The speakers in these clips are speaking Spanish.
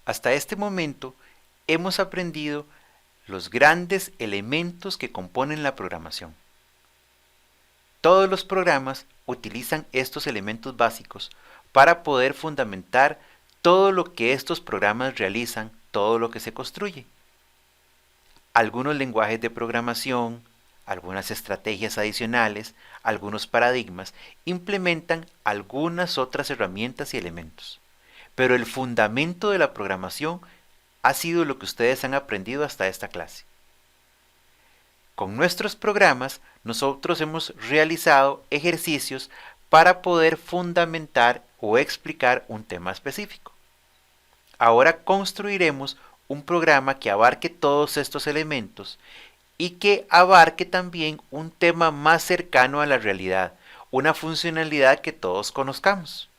Hasta este momento hemos aprendido los grandes elementos que componen la programación. Todos los programas utilizan estos elementos básicos para poder fundamentar todo lo que estos programas realizan, todo lo que se construye. Algunos lenguajes de programación, algunas estrategias adicionales, algunos paradigmas implementan algunas otras herramientas y elementos. Pero el fundamento de la programación ha sido lo que ustedes han aprendido hasta esta clase. Con nuestros programas, nosotros hemos realizado ejercicios para poder fundamentar o explicar un tema específico. Ahora construiremos un programa que abarque todos estos elementos y que abarque también un tema más cercano a la realidad, una funcionalidad que todos conozcamos.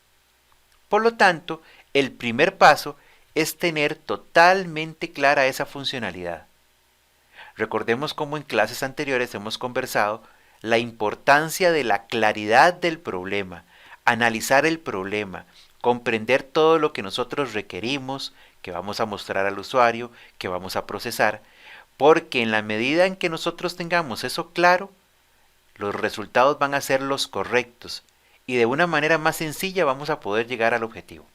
Por lo tanto, el primer paso es tener totalmente clara esa funcionalidad. Recordemos cómo en clases anteriores hemos conversado la importancia de la claridad del problema, analizar el problema, comprender todo lo que nosotros requerimos, que vamos a mostrar al usuario, que vamos a procesar, porque en la medida en que nosotros tengamos eso claro, los resultados van a ser los correctos y de una manera más sencilla vamos a poder llegar al objetivo.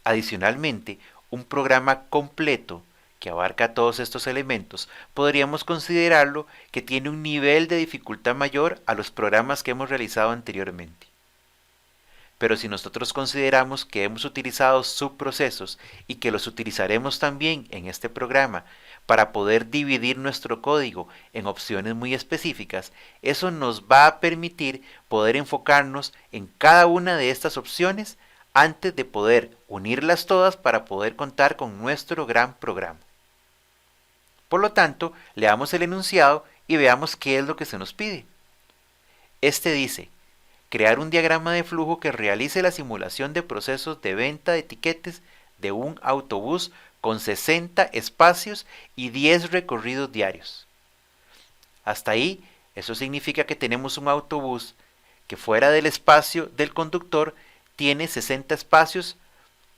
Adicionalmente, un programa completo que abarca todos estos elementos, podríamos considerarlo que tiene un nivel de dificultad mayor a los programas que hemos realizado anteriormente. Pero si nosotros consideramos que hemos utilizado subprocesos y que los utilizaremos también en este programa para poder dividir nuestro código en opciones muy específicas, eso nos va a permitir poder enfocarnos en cada una de estas opciones antes de poder unirlas todas para poder contar con nuestro gran programa. Por lo tanto, leamos el enunciado y veamos qué es lo que se nos pide. Este dice: crear un diagrama de flujo que realice la simulación de procesos de venta de etiquetes de un autobús con 60 espacios y 10 recorridos diarios. Hasta ahí, eso significa que tenemos un autobús que fuera del espacio del conductor tiene 60 espacios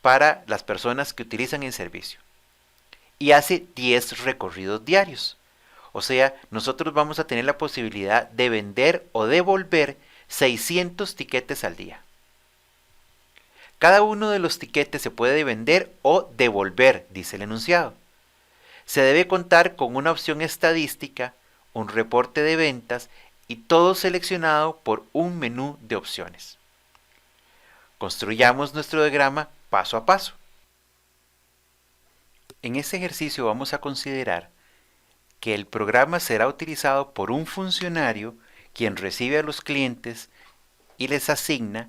para las personas que utilizan el servicio y hace 10 recorridos diarios. O sea, nosotros vamos a tener la posibilidad de vender o devolver 600 tiquetes al día. Cada uno de los tiquetes se puede vender o devolver, dice el enunciado. Se debe contar con una opción estadística, un reporte de ventas y todo seleccionado por un menú de opciones. Construyamos nuestro diagrama paso a paso. En este ejercicio vamos a considerar que el programa será utilizado por un funcionario quien recibe a los clientes y les asigna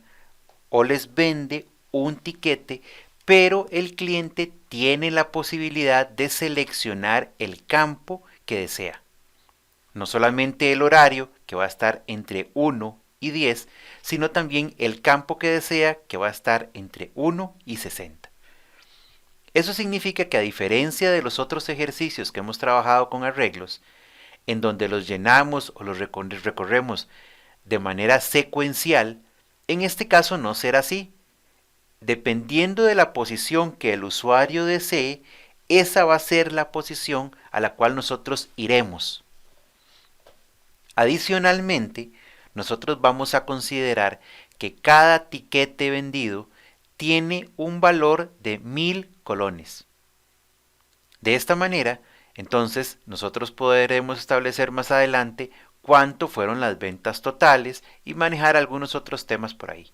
o les vende un tiquete, pero el cliente tiene la posibilidad de seleccionar el campo que desea. No solamente el horario, que va a estar entre 1 y 10, sino también el campo que desea, que va a estar entre 1 y 60. Eso significa que a diferencia de los otros ejercicios que hemos trabajado con arreglos, en donde los llenamos o los recorremos de manera secuencial, en este caso no será así. Dependiendo de la posición que el usuario desee, esa va a ser la posición a la cual nosotros iremos. Adicionalmente, nosotros vamos a considerar que cada tiquete vendido tiene un valor de 1000 colones. De esta manera, entonces, nosotros podremos establecer más adelante cuánto fueron las ventas totales y manejar algunos otros temas por ahí.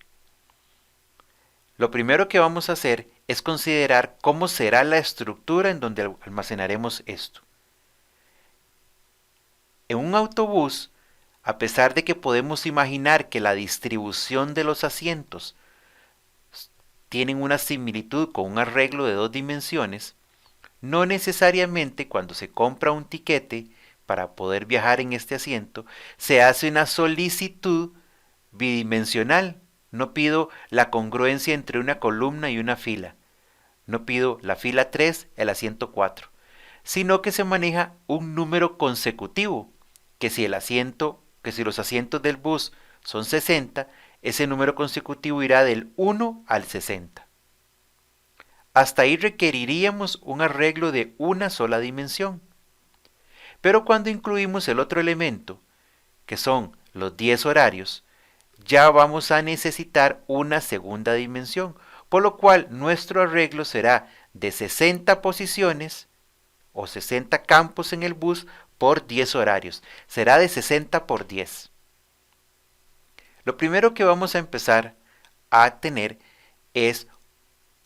Lo primero que vamos a hacer es considerar cómo será la estructura en donde almacenaremos esto. En un autobús, a pesar de que podemos imaginar que la distribución de los asientos tienen una similitud con un arreglo de 2 dimensiones, no necesariamente cuando se compra un tiquete para poder viajar en este asiento, se hace una solicitud bidimensional. No pido la congruencia entre una columna y una fila. No pido la fila 3, el asiento 4, sino que se maneja un número consecutivo, que si los asientos del bus son 60, ese número consecutivo irá del 1 al 60. hasta ahí requeriríamos un arreglo de una sola dimensión. Pero cuando incluimos el otro elemento, que son los 10 horarios, ya vamos a necesitar una segunda dimensión, por lo cual nuestro arreglo será de 60 posiciones o 60 campos en el bus por 10 horarios. Será de 60 por 10. Lo primero que vamos a empezar a tener es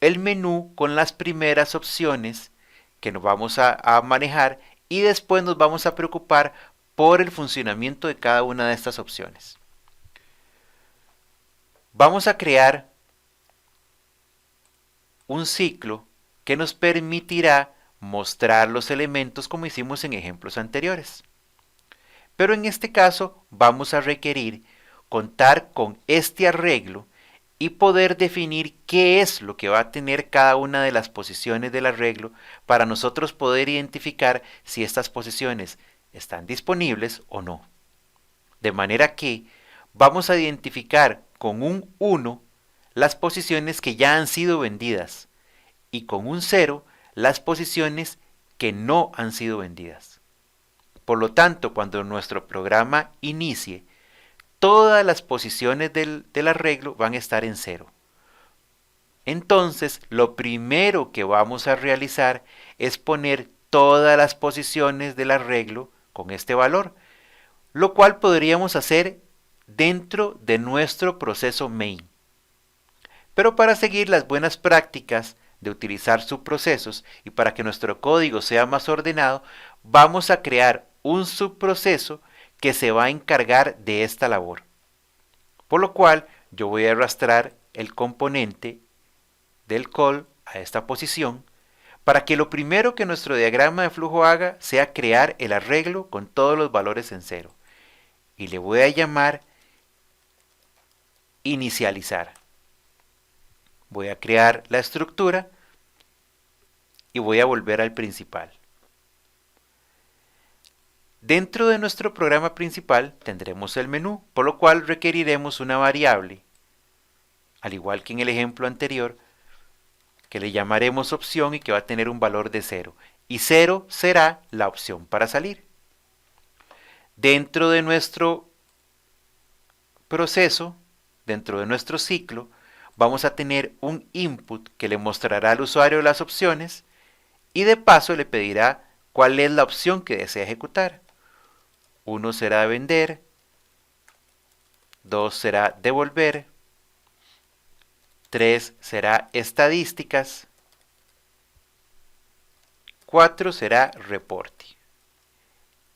el menú con las primeras opciones que nos vamos a manejar y después nos vamos a preocupar por el funcionamiento de cada una de estas opciones. Vamos a crear un ciclo que nos permitirá mostrar los elementos como hicimos en ejemplos anteriores. Pero en este caso vamos a requerir contar con este arreglo y poder definir qué es lo que va a tener cada una de las posiciones del arreglo para nosotros poder identificar si estas posiciones están disponibles o no. De manera que vamos a identificar con un 1 las posiciones que ya han sido vendidas y con un 0 las posiciones que no han sido vendidas. Por lo tanto, cuando nuestro programa inicie, todas las posiciones del arreglo van a estar en 0. Entonces, lo primero que vamos a realizar es poner todas las posiciones del arreglo con este valor, lo cual podríamos hacer dentro de nuestro proceso main. Pero para seguir las buenas prácticas de utilizar subprocesos y para que nuestro código sea más ordenado, vamos a crear un subproceso que se va a encargar de esta labor. Por lo cual yo voy a arrastrar el componente del call a esta posición para que lo primero que nuestro diagrama de flujo haga sea crear el arreglo con todos los valores en 0. Y le voy a llamar inicializar. Voy a crear la estructura y voy a volver al principal. Dentro de nuestro programa principal tendremos el menú, por lo cual requeriremos una variable, al igual que en el ejemplo anterior, que le llamaremos opción y que va a tener un valor de 0. Y 0 será la opción para salir. Dentro de nuestro proceso, dentro de nuestro ciclo, vamos a tener un input que le mostrará al usuario las opciones y de paso le pedirá cuál es la opción que desea ejecutar. 1 será vender, 2 será devolver, 3 será estadísticas, 4 será reporte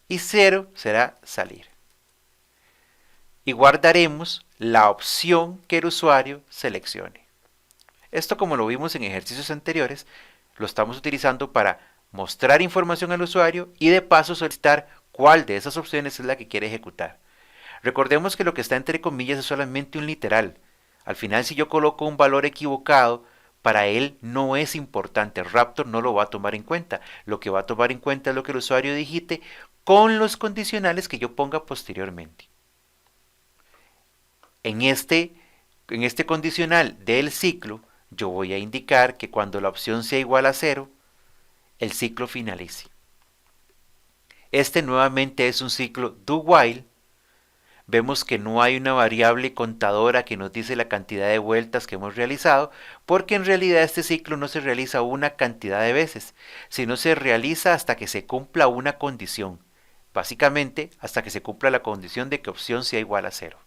y 0 será salir. Y guardaremos la opción que el usuario seleccione. Esto, como lo vimos en ejercicios anteriores, lo estamos utilizando para mostrar información al usuario y de paso solicitar cuál de esas opciones es la que quiere ejecutar. Recordemos que lo que está entre comillas es solamente un literal. Al final, si yo coloco un valor equivocado, para él no es importante. Raptor no lo va a tomar en cuenta. Lo que va a tomar en cuenta es lo que el usuario digite con los condicionales que yo ponga posteriormente. En este condicional del ciclo, yo voy a indicar que cuando la opción sea igual a 0, el ciclo finalice. Este nuevamente es un ciclo do while. Vemos que no hay una variable contadora que nos dice la cantidad de vueltas que hemos realizado, porque en realidad este ciclo no se realiza una cantidad de veces, sino se realiza hasta que se cumpla una condición. Básicamente, hasta que se cumpla la condición de que opción sea igual a 0.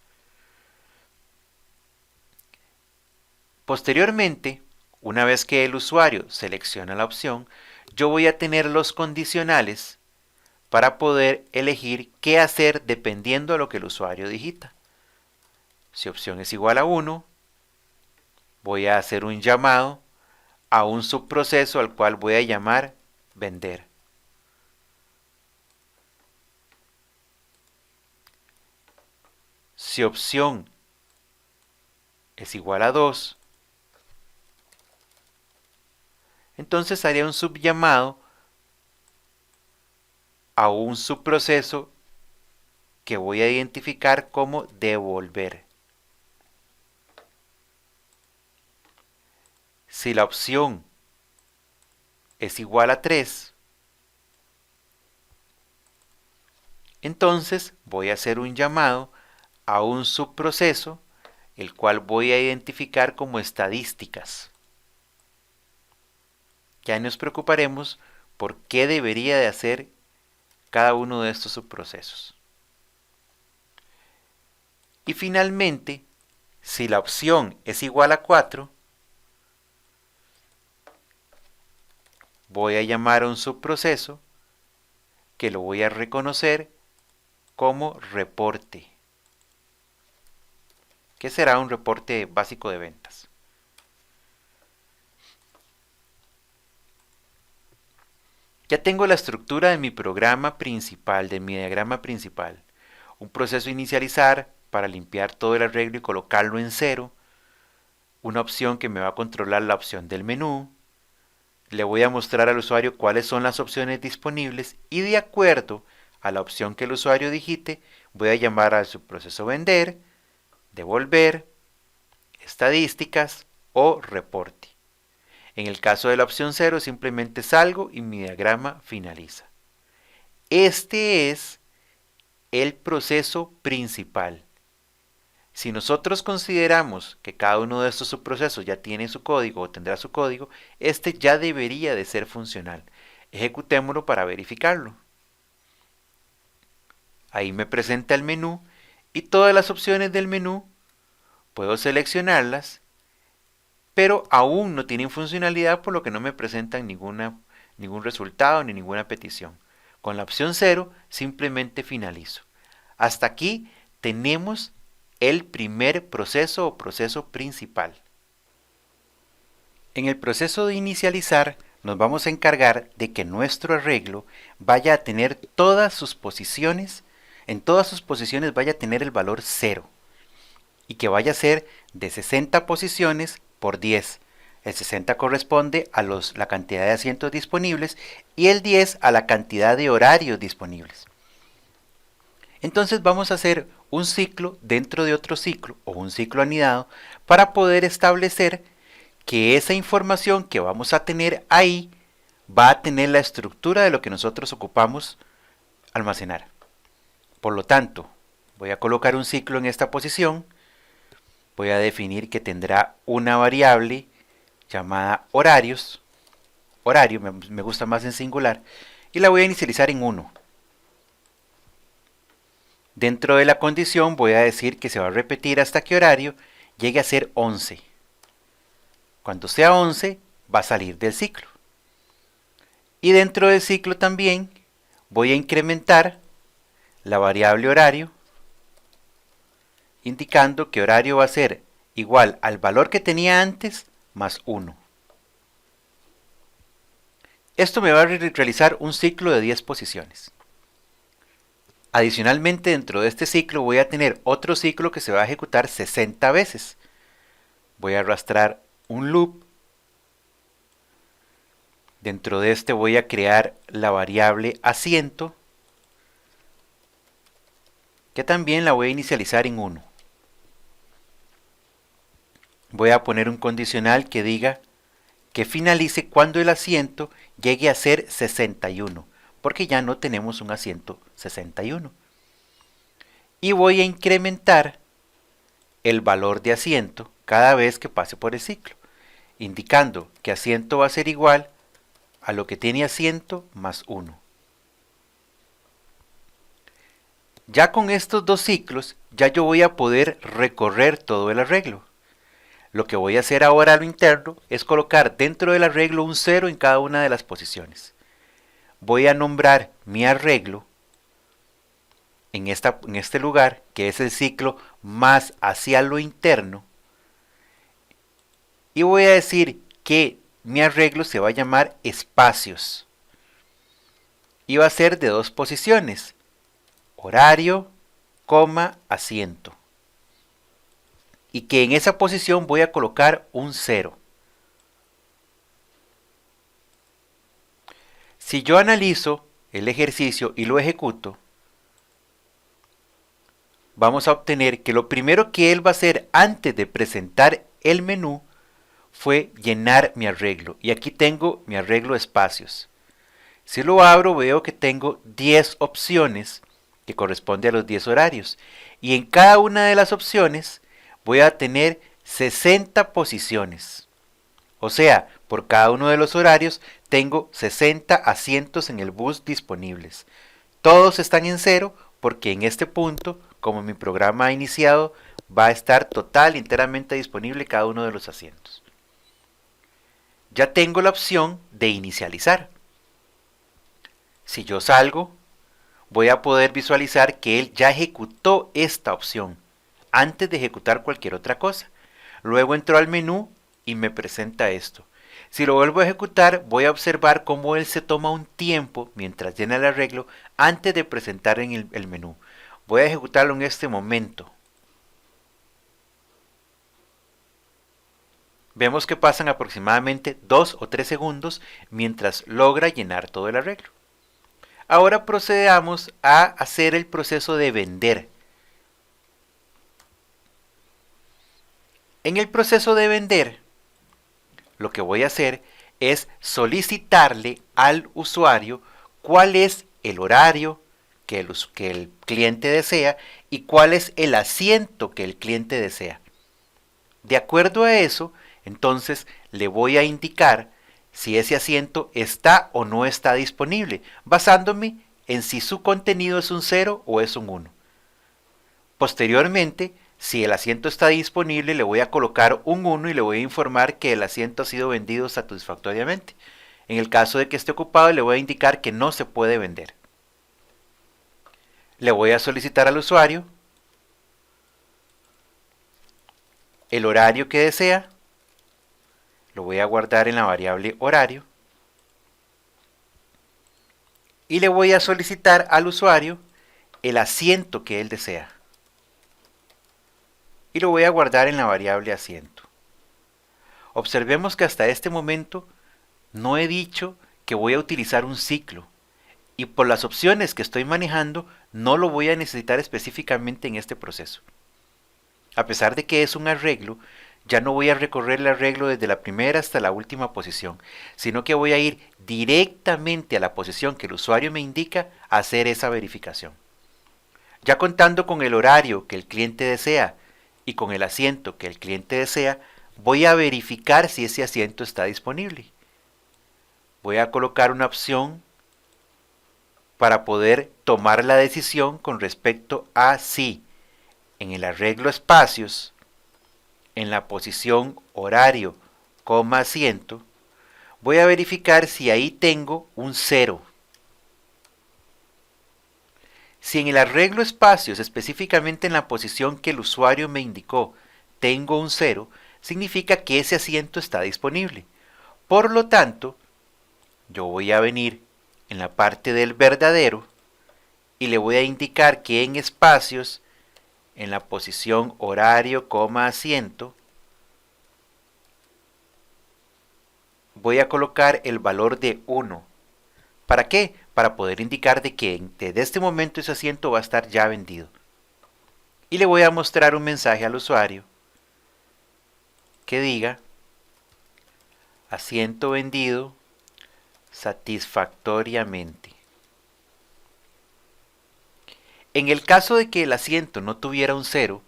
Posteriormente, una vez que el usuario selecciona la opción, yo voy a tener los condicionales para poder elegir qué hacer dependiendo de lo que el usuario digita. Si opción es igual a 1, voy a hacer un llamado a un subproceso al cual voy a llamar vender. Si opción es igual a 2, entonces haría un subllamado a un subproceso que voy a identificar como devolver. Si la opción es igual a 3, entonces voy a hacer un llamado a un subproceso, el cual voy a identificar como estadísticas. Ya nos preocuparemos por qué debería de hacer cada uno de estos subprocesos. Y finalmente, si la opción es igual a 4, voy a llamar a un subproceso que lo voy a reconocer como reporte, que será un reporte básico de ventas. Ya tengo la estructura de mi programa principal, de mi diagrama principal. Un proceso inicializar para limpiar todo el arreglo y colocarlo en 0. Una opción que me va a controlar la opción del menú. Le voy a mostrar al usuario cuáles son las opciones disponibles y de acuerdo a la opción que el usuario digite, voy a llamar al subproceso vender, devolver, estadísticas o reporte. En el caso de la opción 0 simplemente salgo y mi diagrama finaliza. Este es el proceso principal. Si nosotros consideramos que cada uno de estos subprocesos ya tiene su código o tendrá su código, este ya debería de ser funcional. Ejecutémoslo para verificarlo. Ahí me presenta el menú y todas las opciones del menú puedo seleccionarlas, pero aún no tienen funcionalidad, por lo que no me presentan ningún resultado ni ninguna petición. Con la opción 0 simplemente finalizo. Hasta aquí tenemos el primer proceso o proceso principal. En el proceso de inicializar nos vamos a encargar de que nuestro arreglo vaya a tener todas sus posiciones, en todas sus posiciones vaya a tener el valor 0 y que vaya a ser de 60 posiciones por 10. El 60 corresponde a la cantidad de asientos disponibles y el 10 a la cantidad de horarios disponibles. Entonces vamos a hacer un ciclo dentro de otro ciclo o un ciclo anidado para poder establecer que esa información que vamos a tener ahí va a tener la estructura de lo que nosotros ocupamos almacenar. Por lo tanto, voy a colocar un ciclo en esta posición, voy a definir que tendrá una variable llamada horarios, horario, me gusta más en singular, y la voy a inicializar en 1. Dentro de la condición voy a decir que se va a repetir hasta que horario llegue a ser 11. Cuando sea 11 va a salir del ciclo. Y dentro del ciclo también voy a incrementar la variable horario, indicando que horario va a ser igual al valor que tenía antes más 1. Esto me va a realizar un ciclo de 10 posiciones. Adicionalmente, dentro de este ciclo voy a tener otro ciclo que se va a ejecutar 60 veces. Voy a arrastrar un loop. Dentro de este voy a crear la variable asiento, que también la voy a inicializar en 1. Voy a poner un condicional que diga que finalice cuando el asiento llegue a ser 61. Porque ya no tenemos un asiento 61. Y voy a incrementar el valor de asiento cada vez que pase por el ciclo, indicando que asiento va a ser igual a lo que tiene asiento más 1. Ya con estos dos ciclos, ya yo voy a poder recorrer todo el arreglo. Lo que voy a hacer ahora a lo interno es colocar dentro del arreglo un 0 en cada una de las posiciones. Voy a nombrar mi arreglo en este lugar, que es el ciclo más hacia lo interno, y voy a decir que mi arreglo se va a llamar espacios y va a ser de 2 posiciones, horario, asiento, y que en esa posición voy a colocar un 0. Si yo analizo el ejercicio y lo ejecuto, vamos a obtener que lo primero que él va a hacer antes de presentar el menú fue llenar mi arreglo. Y aquí tengo mi arreglo de espacios. Si lo abro, veo que tengo 10 opciones que corresponde a los 10 horarios. Y en cada una de las opciones voy a tener 60 posiciones. O sea, por cada uno de los horarios tengo 60 asientos en el bus disponibles. Todos están en cero porque en este punto, como mi programa ha iniciado, va a estar total y enteramente disponible cada uno de los asientos. Ya tengo la opción de inicializar. Si yo salgo, voy a poder visualizar que él ya ejecutó esta opción antes de ejecutar cualquier otra cosa. Luego entró al menú y me presenta esto. Si lo vuelvo a ejecutar, voy a observar cómo él se toma un tiempo mientras llena el arreglo antes de presentar en el menú. Voy a ejecutarlo en este momento. Vemos que pasan aproximadamente 2 o 3 segundos mientras logra llenar todo el arreglo. Ahora procedamos a hacer el proceso de vender. En el proceso de vender, lo que voy a hacer es solicitarle al usuario cuál es el horario que el cliente desea y cuál es el asiento que el cliente desea. De acuerdo a eso, entonces le voy a indicar si ese asiento está o no está disponible, basándome en si su contenido es un 0 o es un 1. Posteriormente, si el asiento está disponible, le voy a colocar un 1 y le voy a informar que el asiento ha sido vendido satisfactoriamente. En el caso de que esté ocupado, le voy a indicar que no se puede vender. Le voy a solicitar al usuario el horario que desea. Lo voy a guardar en la variable horario. Y le voy a solicitar al usuario el asiento que él desea. Y lo voy a guardar en la variable asiento. Observemos que hasta este momento no he dicho que voy a utilizar un ciclo. Y por las opciones que estoy manejando, no lo voy a necesitar específicamente en este proceso. A pesar de que es un arreglo, ya no voy a recorrer el arreglo desde la primera hasta la última posición, sino que voy a ir directamente a la posición que el usuario me indica a hacer esa verificación. Ya contando con el horario que el cliente desea y con el asiento que el cliente desea, voy a verificar si ese asiento está disponible. Voy a colocar una opción para poder tomar la decisión con respecto a si en el arreglo espacios, en la posición horario, asiento, voy a verificar si ahí tengo un 0. Si en el arreglo espacios, específicamente en la posición que el usuario me indicó, tengo un 0, significa que ese asiento está disponible. Por lo tanto, yo voy a venir en la parte del verdadero y le voy a indicar que en espacios, en la posición horario, asiento, voy a colocar el valor de 1. ¿Para qué? Para poder indicar de que desde este momento ese asiento va a estar ya vendido. Y le voy a mostrar un mensaje al usuario que diga asiento vendido satisfactoriamente. En el caso de que el asiento no tuviera un 0,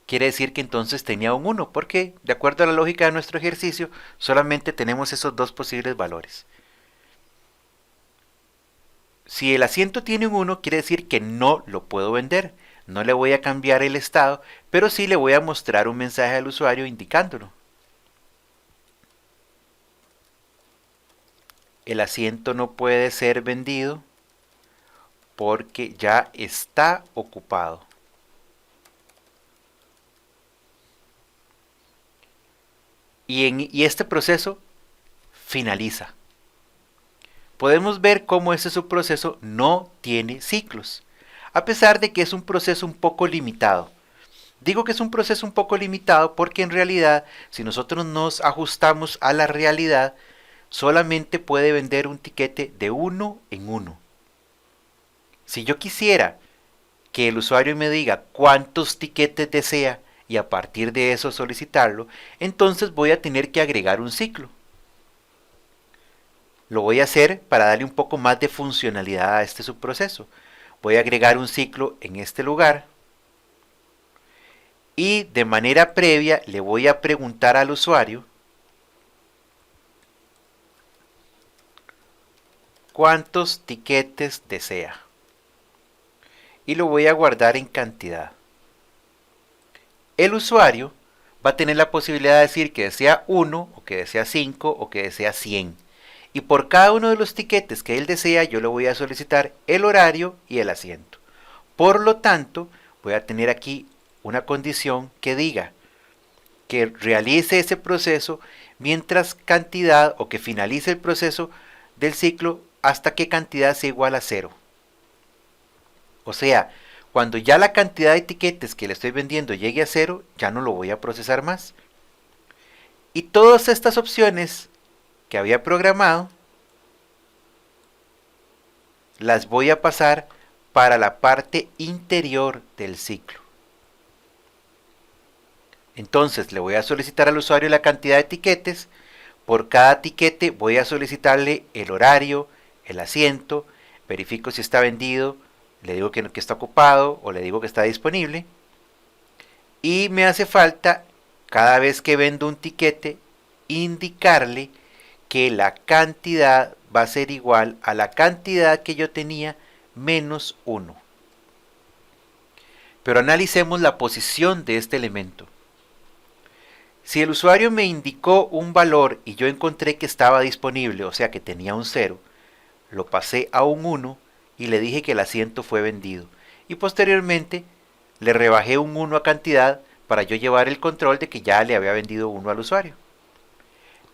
quiere decir que entonces tenía un 1, porque de acuerdo a la lógica de nuestro ejercicio, solamente tenemos esos dos posibles valores. Si el asiento tiene un 1, quiere decir que no lo puedo vender. No le voy a cambiar el estado, pero sí le voy a mostrar un mensaje al usuario indicándolo. El asiento no puede ser vendido porque ya está ocupado. Y este proceso finaliza. Podemos ver cómo ese subproceso no tiene ciclos, a pesar de que es un proceso un poco limitado. Digo que es un proceso un poco limitado porque en realidad, si nosotros nos ajustamos a la realidad, solamente puede vender un tiquete de 1 en 1. Si yo quisiera que el usuario me diga cuántos tiquetes desea y a partir de eso solicitarlo, entonces voy a tener que agregar un ciclo. Lo voy a hacer para darle un poco más de funcionalidad a este subproceso. Voy a agregar un ciclo en este lugar y de manera previa le voy a preguntar al usuario cuántos tiquetes desea y lo voy a guardar en cantidad. El usuario va a tener la posibilidad de decir que desea 1 o que desea 5 o que desea 100. Y por cada uno de los tiquetes que él desea, yo le voy a solicitar el horario y el asiento. Por lo tanto, voy a tener aquí una condición que diga que realice ese proceso mientras cantidad o que finalice el proceso del ciclo hasta que cantidad sea igual a 0. O sea, cuando ya la cantidad de tiquetes que le estoy vendiendo llegue a 0, ya no lo voy a procesar más. Y todas estas opciones que había programado las voy a pasar para la parte interior del ciclo. Entonces le voy a solicitar al usuario la cantidad de tiquetes. Por cada tiquete voy a solicitarle el horario, el asiento, verifico si está vendido, le digo que está ocupado o le digo que está disponible. Y me hace falta, cada vez que vendo un tiquete, indicarle que la cantidad va a ser igual a la cantidad que yo tenía menos 1. Pero analicemos la posición de este elemento. Si el usuario me indicó un valor y yo encontré que estaba disponible, o sea que tenía un 0, lo pasé a un 1 y le dije que el asiento fue vendido. Y posteriormente le rebajé un 1 a cantidad para yo llevar el control de que ya le había vendido 1 al usuario.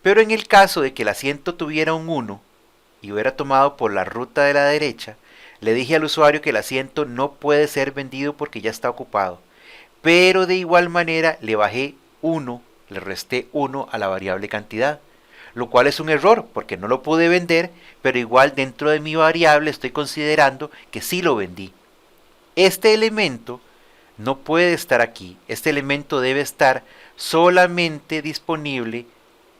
Pero en el caso de que el asiento tuviera un 1 y hubiera tomado por la ruta de la derecha, le dije al usuario que el asiento no puede ser vendido porque ya está ocupado. Pero de igual manera le bajé 1, le resté 1 a la variable cantidad, lo cual es un error porque no lo pude vender, pero igual dentro de mi variable estoy considerando que sí lo vendí. Este elemento no puede estar aquí, este elemento debe estar solamente disponible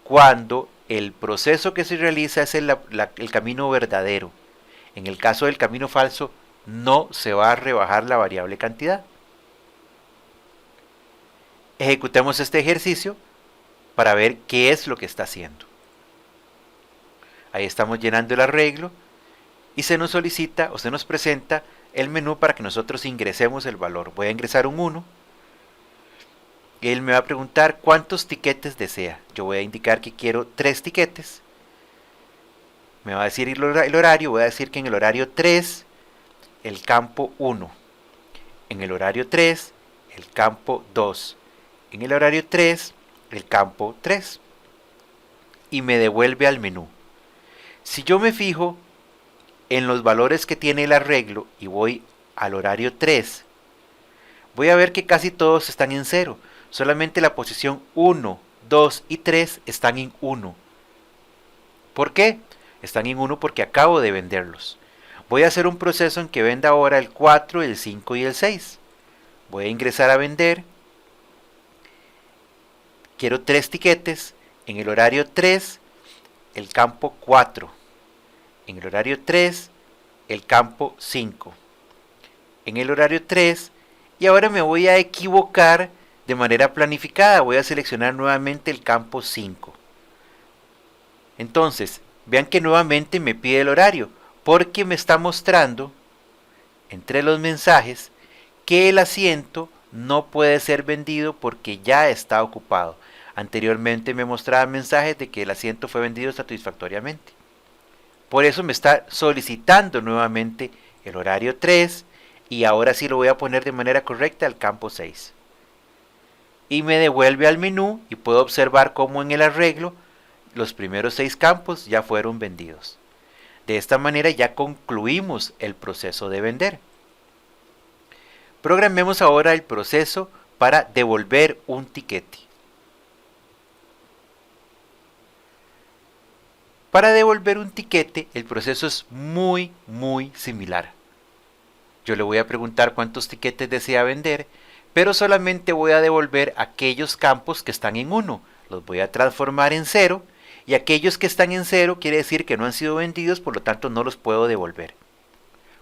cuando el proceso que se realiza es el camino verdadero. En el caso del camino falso, no se va a rebajar la variable cantidad. Ejecutemos este ejercicio para ver qué es lo que está haciendo. Ahí estamos llenando el arreglo y se nos solicita o se nos presenta el menú para que nosotros ingresemos el valor. Voy a ingresar un 1. Él me va a preguntar cuántos tiquetes desea. Yo voy a indicar que quiero 3 tiquetes. Me va a decir el horario. Voy a decir que en el horario 3, el campo 1. En el horario 3, el campo 2. En el horario 3, el campo 3. Y me devuelve al menú. Si yo me fijo en los valores que tiene el arreglo y voy al horario 3, voy a ver que casi todos están en 0. Solamente la posición 1, 2 y 3 están en 1. ¿Por qué? Están en 1 porque acabo de venderlos. Voy a hacer un proceso en que venda ahora el 4, el 5 y el 6. Voy a ingresar a vender. Quiero 3 tiquetes. En el horario 3, el campo 4. En el horario 3, el campo 5. En el horario 3, y ahora me voy a equivocar de manera planificada. Voy a seleccionar nuevamente el campo 5. Entonces, vean que nuevamente me pide el horario, porque me está mostrando entre los mensajes que el asiento no puede ser vendido porque ya está ocupado. Anteriormente me mostraba mensajes de que el asiento fue vendido satisfactoriamente. Por eso me está solicitando nuevamente el horario 3 y ahora sí lo voy a poner de manera correcta al campo 6. Y me devuelve al menú y puedo observar cómo en el arreglo los primeros 6 campos ya fueron vendidos. De esta manera ya concluimos el proceso de vender. Programemos ahora el proceso para devolver un tiquete. Para devolver un tiquete, el proceso es muy similar. Yo le voy a preguntar cuántos tiquetes desea vender, pero solamente voy a devolver aquellos campos que están en 1. Los voy a transformar en 0, y aquellos que están en 0 quiere decir que no han sido vendidos, por lo tanto no los puedo devolver.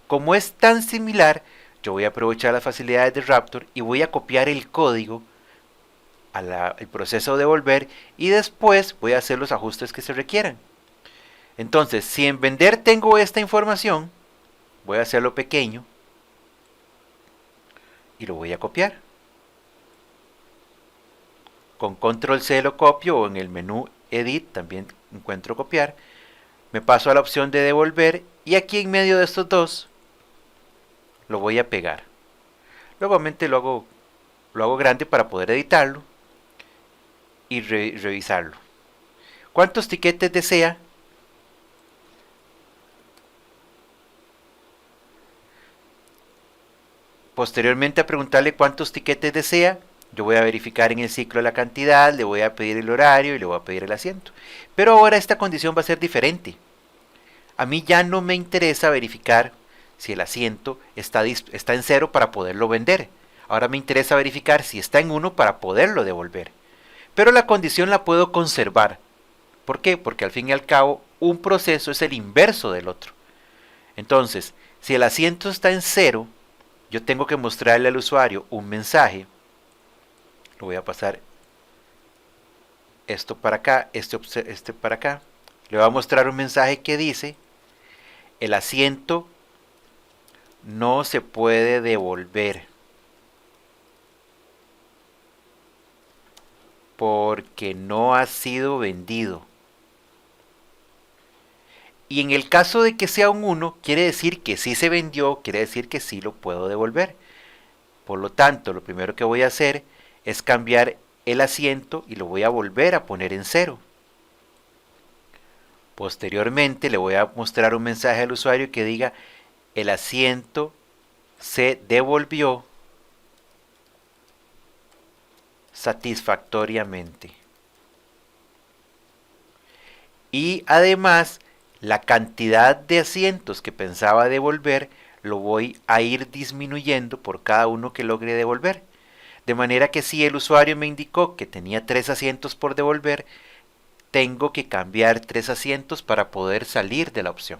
Como es tan similar, yo voy a aprovechar las facilidades de Raptor y voy a copiar el código al proceso de devolver, y después voy a hacer los ajustes que se requieran. Entonces, si en vender tengo esta información, voy a hacerlo pequeño y lo voy a copiar. Con control C lo copio, o en el menú edit también encuentro copiar. Me paso a la opción de devolver, y aquí en medio de estos dos lo voy a pegar. Nuevamente lo hago grande para poder editarlo y revisarlo. ¿Cuántos tiquetes desea? Posteriormente a preguntarle cuántos tiquetes desea, yo voy a verificar en el ciclo la cantidad, le voy a pedir el horario y le voy a pedir el asiento. Pero ahora esta condición va a ser diferente. A mí ya no me interesa verificar si el asiento está en 0 para poderlo vender. Ahora me interesa verificar si está en 1 para poderlo devolver. Pero la condición la puedo conservar. ¿Por qué? Porque al fin y al cabo un proceso es el inverso del otro. Entonces, si el asiento está en 0, yo tengo que mostrarle al usuario un mensaje. Lo voy a pasar esto para acá, este para acá. Le voy a mostrar un mensaje que dice: el asiento no se puede devolver porque no ha sido vendido. Y en el caso de que sea un 1, quiere decir que sí se vendió, quiere decir que sí lo puedo devolver. Por lo tanto, lo primero que voy a hacer es cambiar el asiento y lo voy a volver a poner en 0. Posteriormente le voy a mostrar un mensaje al usuario que diga: el asiento se devolvió satisfactoriamente. Y además, la cantidad de asientos que pensaba devolver lo voy a ir disminuyendo por cada uno que logre devolver. De manera que si el usuario me indicó que tenía 3 asientos por devolver, tengo que cambiar 3 asientos para poder salir de la opción.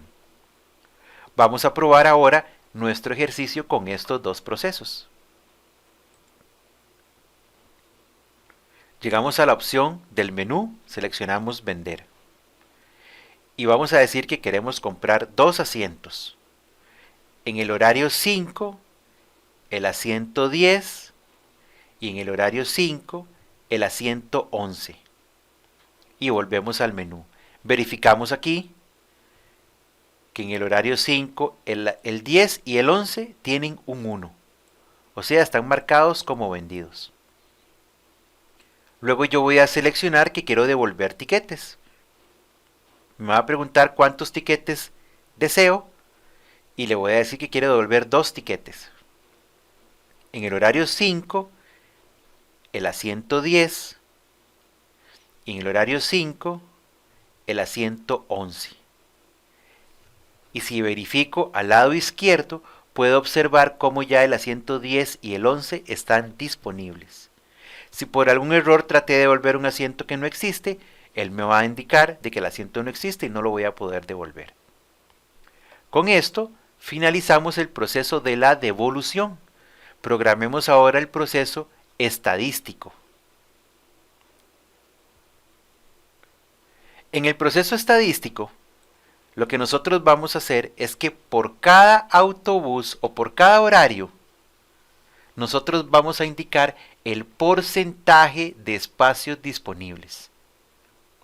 Vamos a probar ahora nuestro ejercicio con estos dos procesos. Llegamos a la opción del menú, seleccionamos vender. Y vamos a decir que queremos comprar 2 asientos. En el horario 5, el asiento 10, y en el horario 5, el asiento 11. Y volvemos al menú. Verificamos aquí que en el horario 5, el 10 y el 11 tienen un 1. O sea, están marcados como vendidos. Luego yo voy a seleccionar que quiero devolver tiquetes. Me va a preguntar cuántos tiquetes deseo y le voy a decir que quiero devolver 2 tiquetes. En el horario 5, el asiento 10, y en el horario 5, el asiento 11. Y si verifico al lado izquierdo, puedo observar cómo ya el asiento 10 y el 11 están disponibles. Si por algún error traté de devolver un asiento que no existe, él me va a indicar de que el asiento no existe y no lo voy a poder devolver. Con esto finalizamos el proceso de la devolución. Programemos ahora el proceso estadístico. En el proceso estadístico, lo que nosotros vamos a hacer es que por cada autobús o por cada horario, nosotros vamos a indicar el porcentaje de espacios disponibles.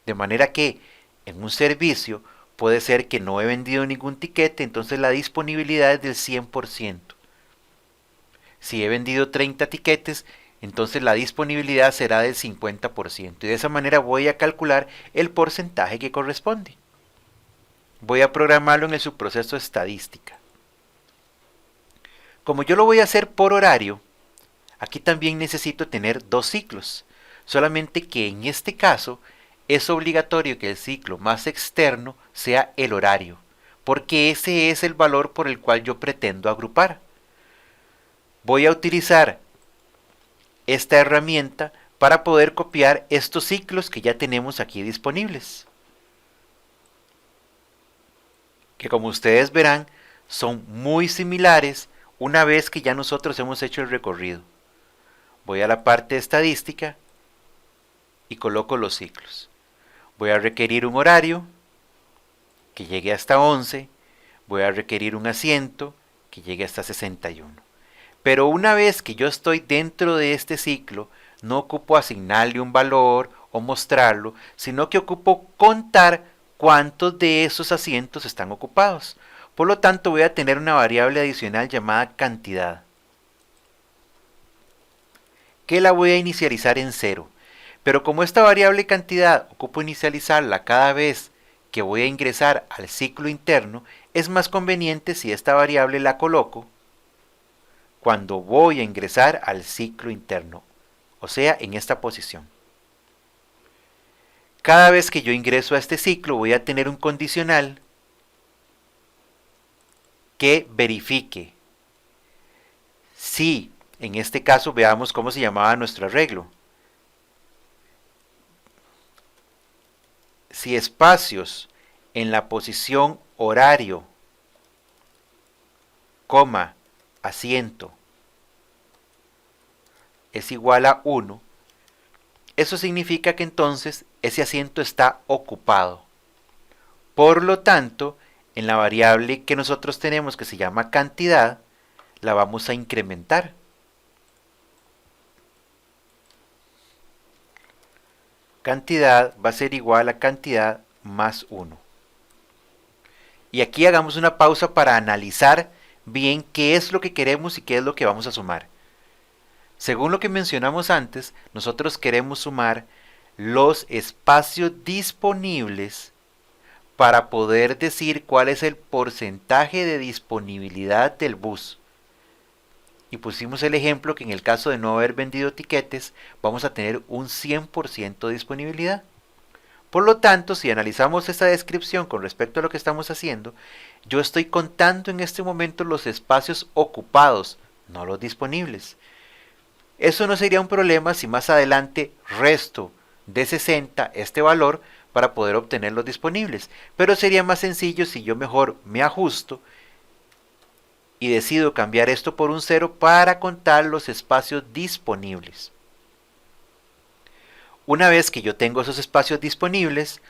De manera que en un servicio puede ser que no he vendido ningún tiquete, entonces la disponibilidad es del 100%. Si he vendido 30 tiquetes, entonces la disponibilidad será del 50%. Y de esa manera voy a calcular el porcentaje que corresponde. Voy a programarlo en el subproceso estadística. Como yo lo voy a hacer por horario, aquí también necesito tener 2 ciclos. Solamente que en este caso es obligatorio que el ciclo más externo sea el horario, porque ese es el valor por el cual yo pretendo agrupar. Voy a utilizar esta herramienta para poder copiar estos ciclos que ya tenemos aquí disponibles, que como ustedes verán son muy similares una vez que ya nosotros hemos hecho el recorrido. Voy a la parte de estadística y coloco los ciclos. Voy a requerir un horario que llegue hasta 11, voy a requerir un asiento que llegue hasta 61. Pero una vez que yo estoy dentro de este ciclo, no ocupo asignarle un valor o mostrarlo, sino que ocupo contar cuántos de esos asientos están ocupados. Por lo tanto, voy a tener una variable adicional llamada cantidad, que la voy a inicializar en 0. Pero como esta variable cantidad ocupo inicializarla cada vez que voy a ingresar al ciclo interno, es más conveniente si esta variable la coloco cuando voy a ingresar al ciclo interno, o sea, en esta posición. Cada vez que yo ingreso a este ciclo voy a tener un condicional que verifique si, en este caso veamos cómo se llamaba nuestro arreglo, si espacios en la posición horario, coma, asiento es igual a 1, eso significa que entonces ese asiento está ocupado. Por lo tanto, en la variable que nosotros tenemos que se llama cantidad, la vamos a incrementar. Cantidad va a ser igual a cantidad más 1. Y aquí hagamos una pausa para analizar bien qué es lo que queremos y qué es lo que vamos a sumar. Según lo que mencionamos antes, nosotros queremos sumar los espacios disponibles para poder decir cuál es el porcentaje de disponibilidad del bus. Y pusimos el ejemplo que en el caso de no haber vendido tiquetes, vamos a tener un 100% de disponibilidad. Por lo tanto, si analizamos esta descripción con respecto a lo que estamos haciendo, yo estoy contando en este momento los espacios ocupados, no los disponibles. Eso no sería un problema si más adelante resto de 60 este valor para poder obtener los disponibles, pero sería más sencillo si yo mejor me ajusto y decido cambiar esto por un 0 para contar los espacios disponibles. Una vez que yo tengo esos espacios disponibles,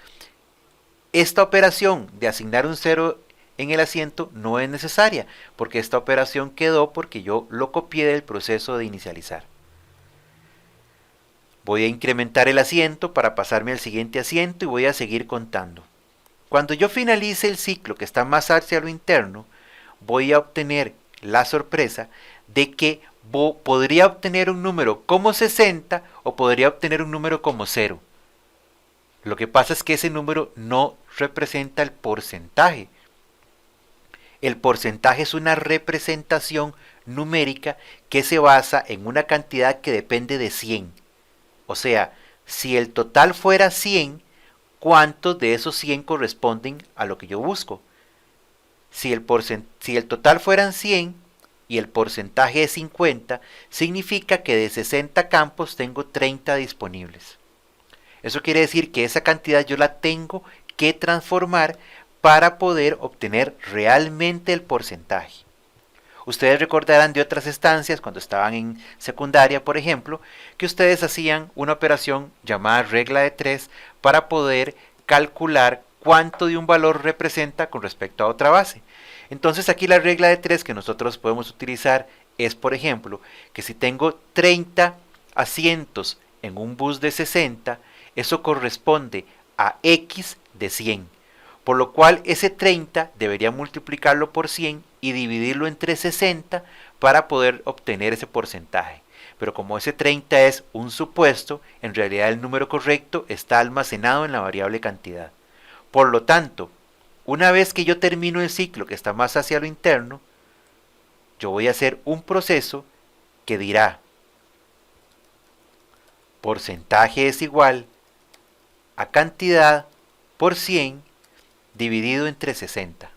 esta operación de asignar un 0 en el asiento no es necesaria, porque esta operación quedó porque yo lo copié del proceso de inicializar. Voy a incrementar el asiento para pasarme al siguiente asiento y voy a seguir contando. Cuando yo finalice el ciclo que está más hacia lo interno, voy a obtener la sorpresa de que podría obtener un número como 60 o podría obtener un número como 0. Lo que pasa es que ese número no representa el porcentaje. El porcentaje es una representación numérica que se basa en una cantidad que depende de 100. O sea, si el total fuera 100, ¿cuántos de esos 100 corresponden a lo que yo busco? Si el total fueran 100 y el porcentaje es 50, significa que de 60 campos tengo 30 disponibles. Eso quiere decir que esa cantidad yo la tengo que transformar para poder obtener realmente el porcentaje. Ustedes recordarán de otras estancias, cuando estaban en secundaria, por ejemplo, que ustedes hacían una operación llamada regla de 3 para poder calcular cuánto de un valor representa con respecto a otra base. Entonces aquí la regla de 3 que nosotros podemos utilizar es, por ejemplo, que si tengo 30 asientos en un bus de 60, eso corresponde a X de 100. Por lo cual ese 30 debería multiplicarlo por 100 y dividirlo entre 60 para poder obtener ese porcentaje. Pero como ese 30 es un supuesto, en realidad el número correcto está almacenado en la variable cantidad. Por lo tanto, una vez que yo termino el ciclo que está más hacia lo interno, yo voy a hacer un proceso que dirá porcentaje es igual a cantidad por 100 dividido entre 60.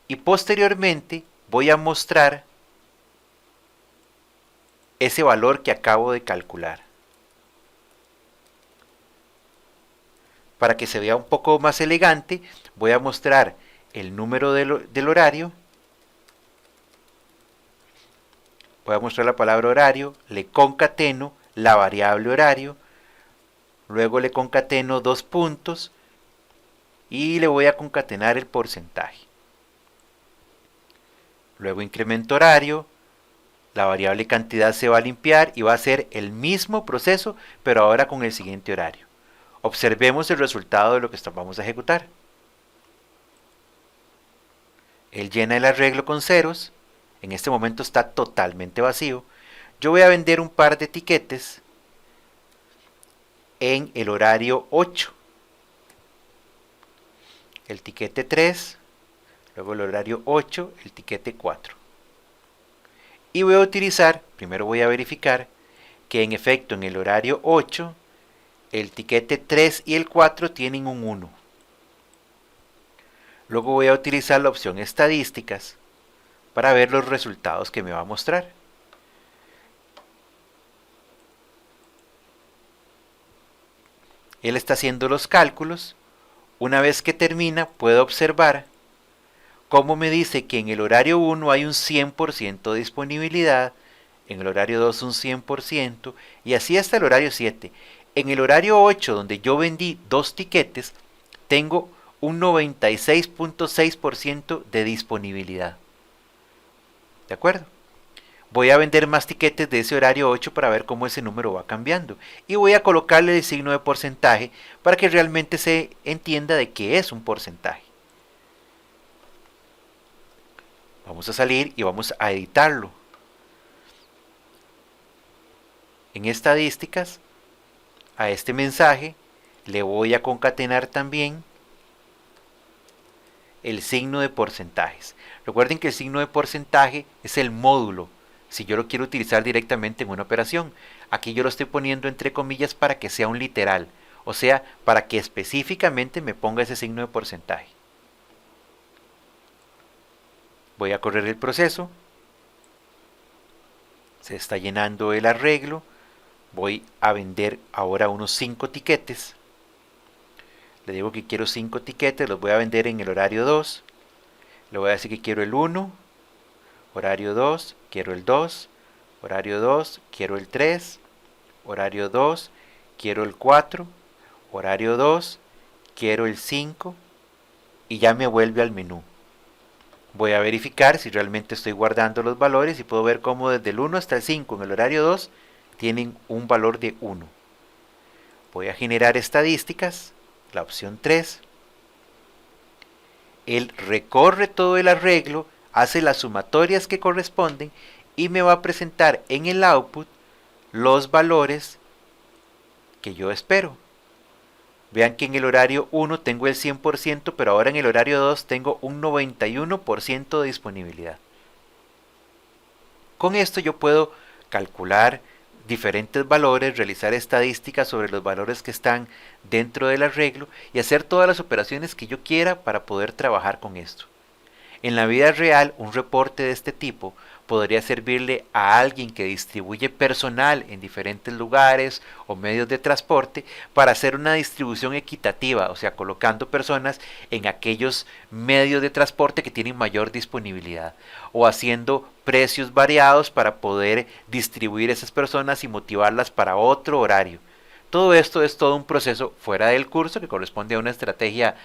Y posteriormente voy a mostrar ese valor que acabo de calcular. Para que se vea un poco más elegante, voy a mostrar el número del horario. Voy a mostrar la palabra horario, le concateno la variable horario, luego le concateno dos puntos y le voy a concatenar el porcentaje. Luego incremento horario, la variable cantidad se va a limpiar y va a ser el mismo proceso, pero ahora con el siguiente horario. Observemos el resultado de lo que vamos a ejecutar. Él llena el arreglo con ceros, en este momento está totalmente vacío. Yo voy a vender un par de tiquetes en el horario 8. El tiquete 3, luego el horario 8, el tiquete 4. Y voy a utilizar, primero voy a verificar que en efecto en el horario 8, el tiquete 3 y el 4 tienen un 1. Luego voy a utilizar la opción estadísticas para ver los resultados que me va a mostrar. Él está haciendo los cálculos. Una vez que termina, puedo observar cómo me dice que en el horario 1 hay un 100% de disponibilidad, en el horario 2 un 100%, y así hasta el horario 7. En el horario 8, donde yo vendí 2 tiquetes, tengo un 96.6% de disponibilidad. ¿De acuerdo? Voy a vender más tiquetes de ese horario 8 para ver cómo ese número va cambiando. Y voy a colocarle el signo de porcentaje para que realmente se entienda de qué es un porcentaje. Vamos a salir y vamos a editarlo. En estadísticas, a este mensaje le voy a concatenar también el signo de porcentajes. Recuerden que el signo de porcentaje es el módulo, si yo lo quiero utilizar directamente en una operación. Aquí yo lo estoy poniendo entre comillas para que sea un literal, o sea, para que específicamente me ponga ese signo de porcentaje. Voy a correr el proceso. Se está llenando el arreglo. Voy a vender ahora unos 5 tiquetes. Le digo que quiero 5 tiquetes, los voy a vender en el horario 2. Le voy a decir que quiero el 1, horario 2, quiero el 2, horario 2, quiero el 3, horario 2, quiero el 4, horario 2, quiero el 5 y ya me vuelve al menú. Voy a verificar si realmente estoy guardando los valores y puedo ver cómo desde el 1 hasta el 5 en el horario 2 tienen un valor de 1. Voy a generar estadísticas, la opción 3. Él recorre todo el arreglo, hace las sumatorias que corresponden y me va a presentar en el output los valores que yo espero. Vean que en el horario 1 tengo el 100%, pero ahora en el horario 2 tengo un 91% de disponibilidad. Con esto yo puedo calcular diferentes valores, realizar estadísticas sobre los valores que están dentro del arreglo y hacer todas las operaciones que yo quiera para poder trabajar con esto. En la vida real, un reporte de este tipo podría servirle a alguien que distribuye personal en diferentes lugares o medios de transporte para hacer una distribución equitativa, o sea, colocando personas en aquellos medios de transporte que tienen mayor disponibilidad, o haciendo precios variados para poder distribuir esas personas y motivarlas para otro horario. Todo esto es todo un proceso fuera del curso que corresponde a una estrategia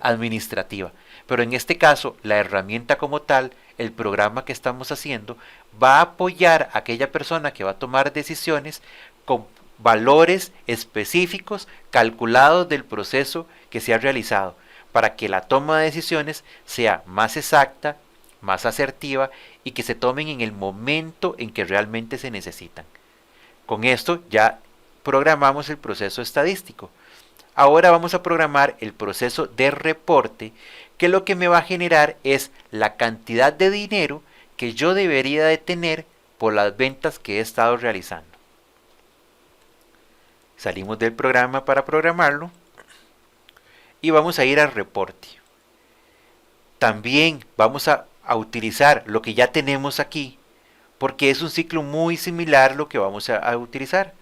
administrativa. Pero en este caso, la herramienta como tal, el programa que estamos haciendo, va a apoyar a aquella persona que va a tomar decisiones con valores específicos calculados del proceso que se ha realizado, para que la toma de decisiones sea más exacta, más asertiva y que se tomen en el momento en que realmente se necesitan. Con esto ya programamos el proceso estadístico. Ahora vamos a programar el proceso de reporte, que lo que me va a generar es la cantidad de dinero que yo debería de tener por las ventas que he estado realizando. Salimos del programa para programarlo y vamos a ir al reporte. También vamos a utilizar lo que ya tenemos aquí, porque es un ciclo muy similar a lo que vamos a utilizar.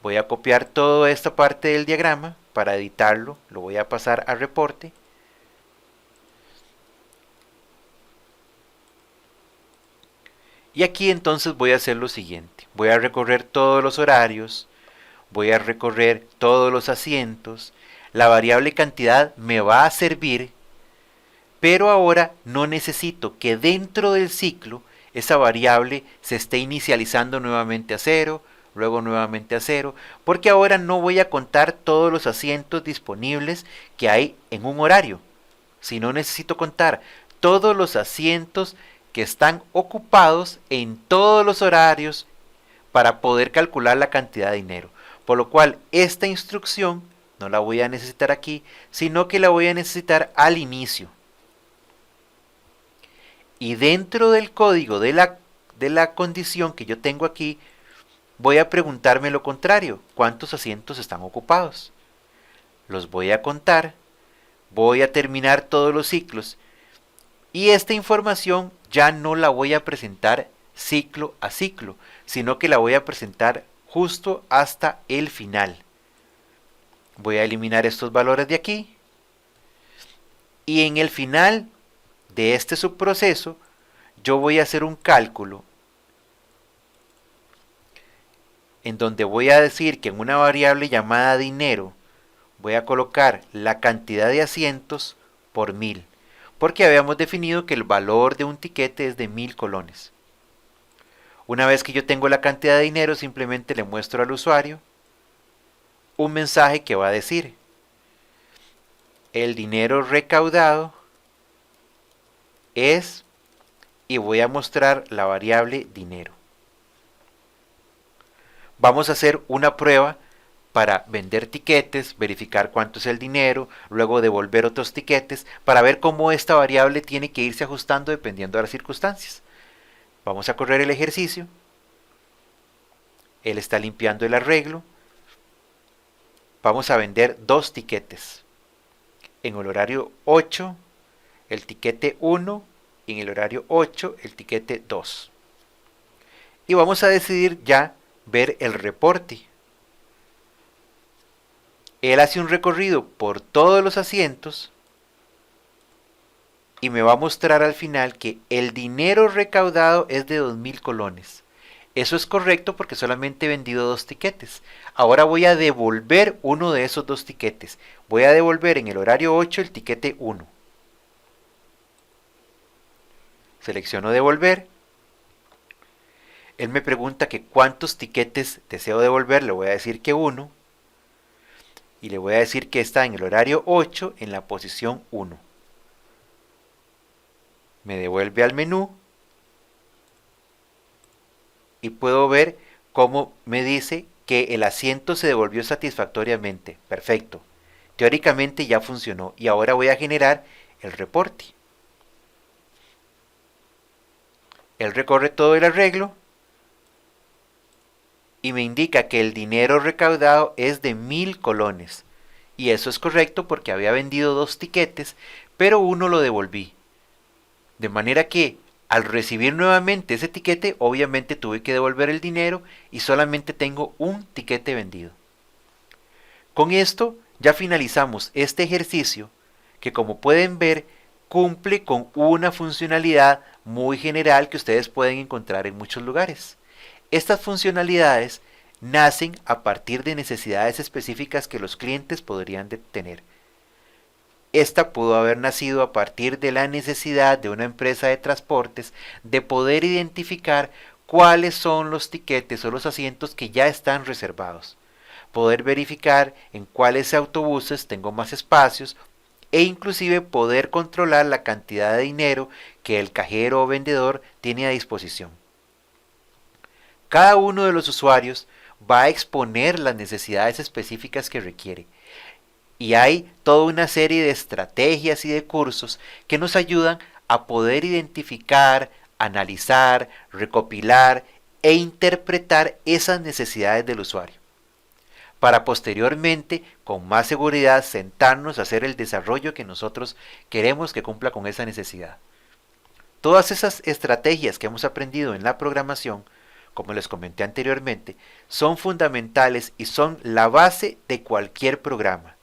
Voy a copiar toda esta parte del diagrama para editarlo, lo voy a pasar a reporte. Y aquí entonces voy a hacer lo siguiente, voy a recorrer todos los horarios, voy a recorrer todos los asientos, la variable cantidad me va a servir, pero ahora no necesito que dentro del ciclo esa variable se esté inicializando nuevamente a 0, luego nuevamente a 0, porque ahora no voy a contar todos los asientos disponibles que hay en un horario, sino necesito contar todos los asientos que están ocupados en todos los horarios para poder calcular la cantidad de dinero. Por lo cual esta instrucción no la voy a necesitar aquí, sino que la voy a necesitar al inicio. Y dentro del código de la condición que yo tengo aquí, voy a preguntarme lo contrario, ¿cuántos asientos están ocupados? Los voy a contar, voy a terminar todos los ciclos y esta información ya no la voy a presentar ciclo a ciclo, sino que la voy a presentar justo hasta el final. Voy a eliminar estos valores de aquí y en el final de este subproceso yo voy a hacer un cálculo en donde voy a decir que en una variable llamada dinero voy a colocar la cantidad de asientos por 1000, porque habíamos definido que el valor de un tiquete es de 1000 colones. Una vez que yo tengo la cantidad de dinero, simplemente le muestro al usuario un mensaje que va a decir: el dinero recaudado es, y voy a mostrar la variable dinero. Vamos a hacer una prueba para vender tiquetes, verificar cuánto es el dinero, luego devolver otros tiquetes, para ver cómo esta variable tiene que irse ajustando dependiendo de las circunstancias. Vamos a correr el ejercicio. Él está limpiando el arreglo. Vamos a vender 2 tiquetes. En el horario 8, el tiquete 1, y en el horario 8, el tiquete 2. Y vamos a decidir ya ver el reporte. Él hace un recorrido por todos los asientos y me va a mostrar al final que el dinero recaudado es de 2000 colones. Eso es correcto porque solamente he vendido 2 tiquetes. Ahora voy a devolver uno de esos 2 tiquetes. Voy a devolver en el horario 8 el tiquete 1. Selecciono devolver. Él me pregunta que cuántos tiquetes deseo devolver. Le voy a decir que 1. Y le voy a decir que está en el horario 8 en la posición 1. Me devuelve al menú. Y puedo ver cómo me dice que el asiento se devolvió satisfactoriamente. Perfecto. Teóricamente ya funcionó. Y ahora voy a generar el reporte. Él recorre todo el arreglo y me indica que el dinero recaudado es de 1000 colones. Y eso es correcto porque había vendido 2 tiquetes, pero uno lo devolví. De manera que al recibir nuevamente ese tiquete, obviamente tuve que devolver el dinero y solamente tengo un tiquete vendido. Con esto ya finalizamos este ejercicio que, como pueden ver, cumple con una funcionalidad muy general que ustedes pueden encontrar en muchos lugares. Estas funcionalidades nacen a partir de necesidades específicas que los clientes podrían tener. Esta pudo haber nacido a partir de la necesidad de una empresa de transportes de poder identificar cuáles son los tiquetes o los asientos que ya están reservados, poder verificar en cuáles autobuses tengo más espacios e inclusive poder controlar la cantidad de dinero que el cajero o vendedor tiene a disposición. Cada uno de los usuarios va a exponer las necesidades específicas que requiere. Y hay toda una serie de estrategias y de cursos que nos ayudan a poder identificar, analizar, recopilar e interpretar esas necesidades del usuario, para posteriormente, con más seguridad, sentarnos a hacer el desarrollo que nosotros queremos que cumpla con esa necesidad. Todas esas estrategias que hemos aprendido en la programación, como les comenté anteriormente, son fundamentales y son la base de cualquier programa.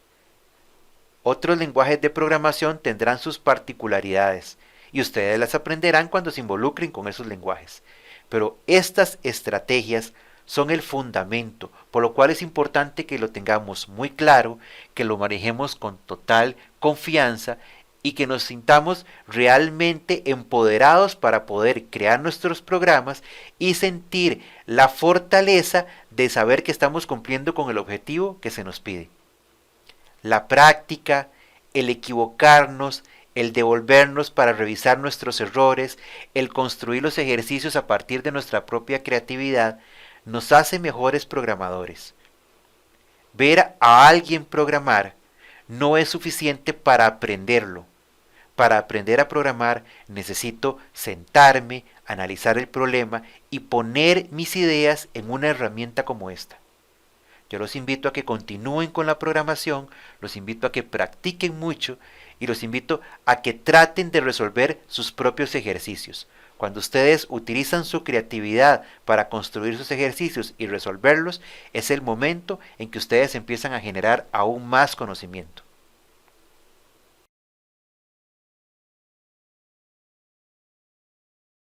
Otros lenguajes de programación tendrán sus particularidades y ustedes las aprenderán cuando se involucren con esos lenguajes. Pero estas estrategias son el fundamento, por lo cual es importante que lo tengamos muy claro, que lo manejemos con total confianza y que nos sintamos realmente empoderados para poder crear nuestros programas y sentir la fortaleza de saber que estamos cumpliendo con el objetivo que se nos pide. La práctica, el equivocarnos, el devolvernos para revisar nuestros errores, el construir los ejercicios a partir de nuestra propia creatividad, nos hace mejores programadores. Ver a alguien programar no es suficiente para aprenderlo. Para aprender a programar necesito sentarme, analizar el problema y poner mis ideas en una herramienta como esta. Yo los invito a que continúen con la programación, los invito a que practiquen mucho y los invito a que traten de resolver sus propios ejercicios. Cuando ustedes utilizan su creatividad para construir sus ejercicios y resolverlos, es el momento en que ustedes empiezan a generar aún más conocimiento.